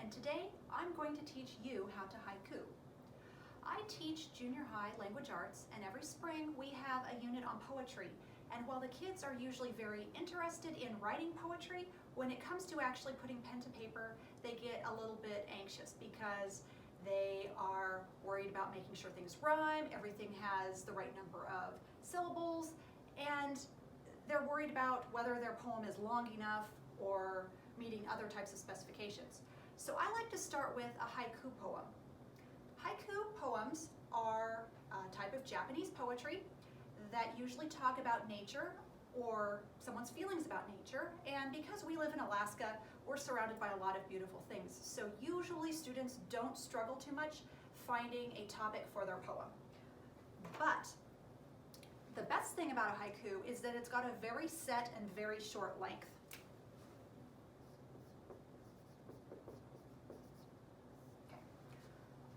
and today I'm going to teach you how to haiku. I teach junior high language arts, and every spring we have a unit on poetry. And while the kids are usually very interested in writing poetry, when it comes to actually putting pen to paper, they get a little bit anxious because they are worried about making sure things rhyme, everything has the right number of syllables, and they're worried about whether their poem is long enough or meeting other types of specifications. So I like to start with a haiku poem. Haiku poems are a type of Japanese poetry that usually talk about nature or someone's feelings about nature, and because we live in Alaska, we're surrounded by a lot of beautiful things. So usually students don't struggle too much finding a topic for their poem. But the best thing about a haiku is that it's got a very set and very short length. Okay.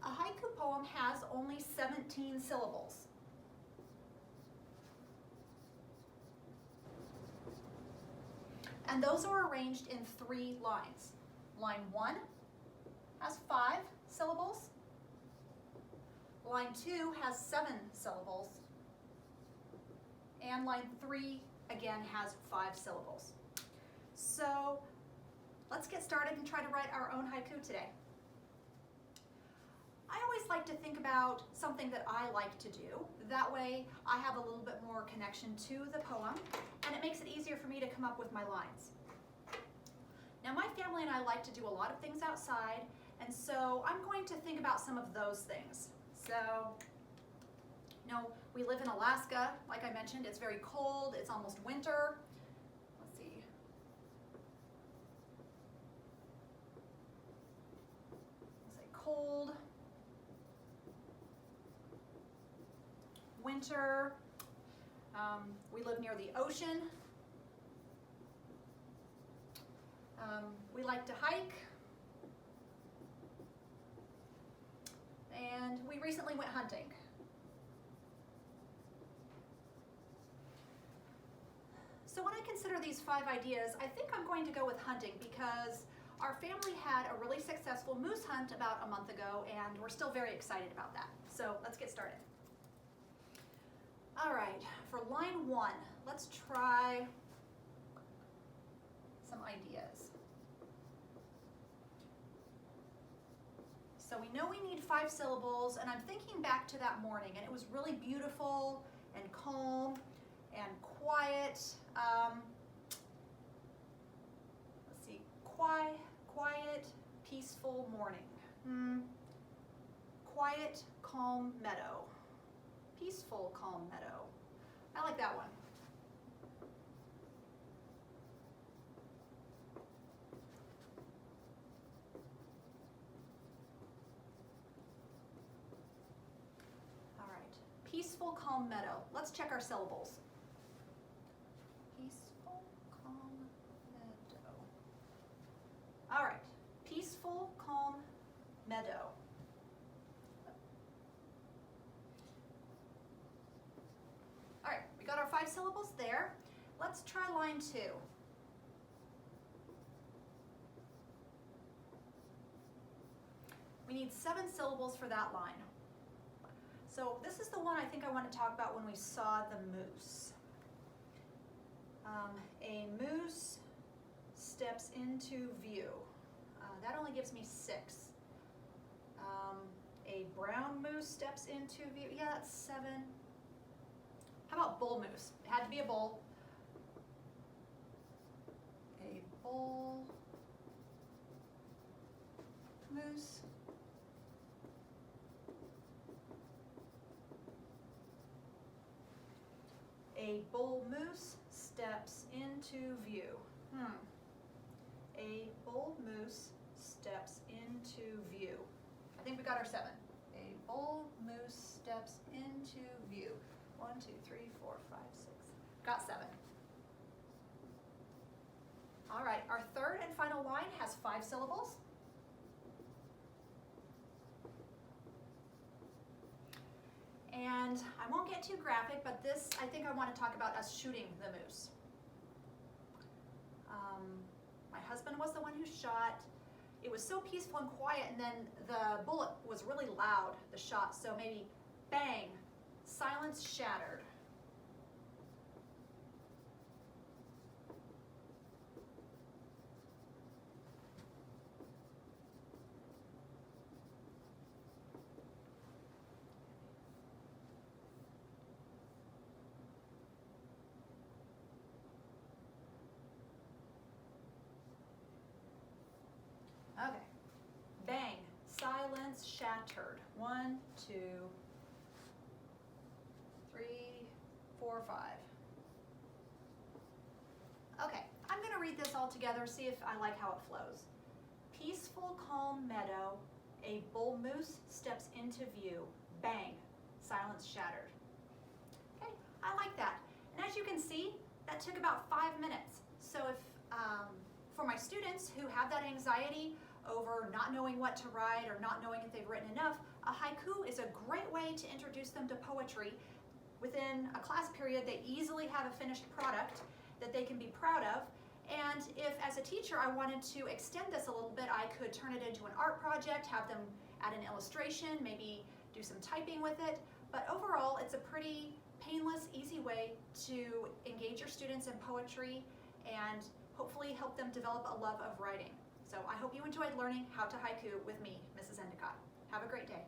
A haiku poem has only 17 syllables. And those are arranged in 3 lines. Line 1 has 5 syllables. Line 2 has 7 syllables. And line 3 again has 5 syllables. So let's get started and try to write our own haiku today. I always like to think about something that I like to do. That way I have a little bit more connection to the poem, and it makes it easier for me to come up with my lines. Now my family and I like to do a lot of things outside, and so I'm going to think about some of those things. So, we live in Alaska, like I mentioned, it's very cold, it's almost winter. Let's see. Let's say cold, winter, we live near the ocean, we like to hike, and we recently went hunting. So when I consider these 5 ideas, I think I'm going to go with hunting because our family had a really successful moose hunt about a month ago, and we're still very excited about that. So let's get started. All right, for line 1, let's try some ideas. So we know we need 5 syllables, and I'm thinking back to that morning, and it was really beautiful and calm and quiet. Let's see, quiet, peaceful morning. Quiet, calm meadow. Peaceful, calm meadow. I like that one. All right, peaceful, calm meadow. Let's check our syllables. Peaceful, calm meadow. All right, peaceful, calm meadow. All right, we got our 5 syllables there. Let's try line 2. We need 7 syllables for that line. So this is the one I think I want to talk about when we saw the moose. A moose steps into view. That only gives me 6. A brown moose steps into view. Yeah, that's 7. How about bull moose? It had to be a bull. A bull moose. A bull moose steps into view. A bull moose steps into view. I think we got our 7. A bull moose steps into view. 1, 2, 3, 4, 5, 6. Got 7. All right, our third and final line has 5 syllables. And I won't get too graphic, but this, I think I want to talk about us shooting the moose. My husband was the one who shot, it was so peaceful and quiet, and then the bullet was really loud, the shot, so maybe bang, silence shattered. Okay, bang, silence shattered. 1, 2, 3, 4, 5. Okay, I'm going to read this all together, see if I like how it flows. Peaceful, calm meadow, a bull moose steps into view. Bang, silence shattered. Okay, I like that. And as you can see, that took about 5 minutes. So if for my students who have that anxiety over not knowing what to write or not knowing if they've written enough, a haiku is a great way to introduce them to poetry. Within a class period, they easily have a finished product that they can be proud of. And if, as a teacher, I wanted to extend this a little bit, I could turn it into an art project, have them add an illustration, maybe do some typing with it. But overall, it's a pretty painless, easy way to engage your students in poetry and hopefully help them develop a love of writing. So I hope you enjoyed learning how to haiku with me, Mrs. Endicott. Have a great day.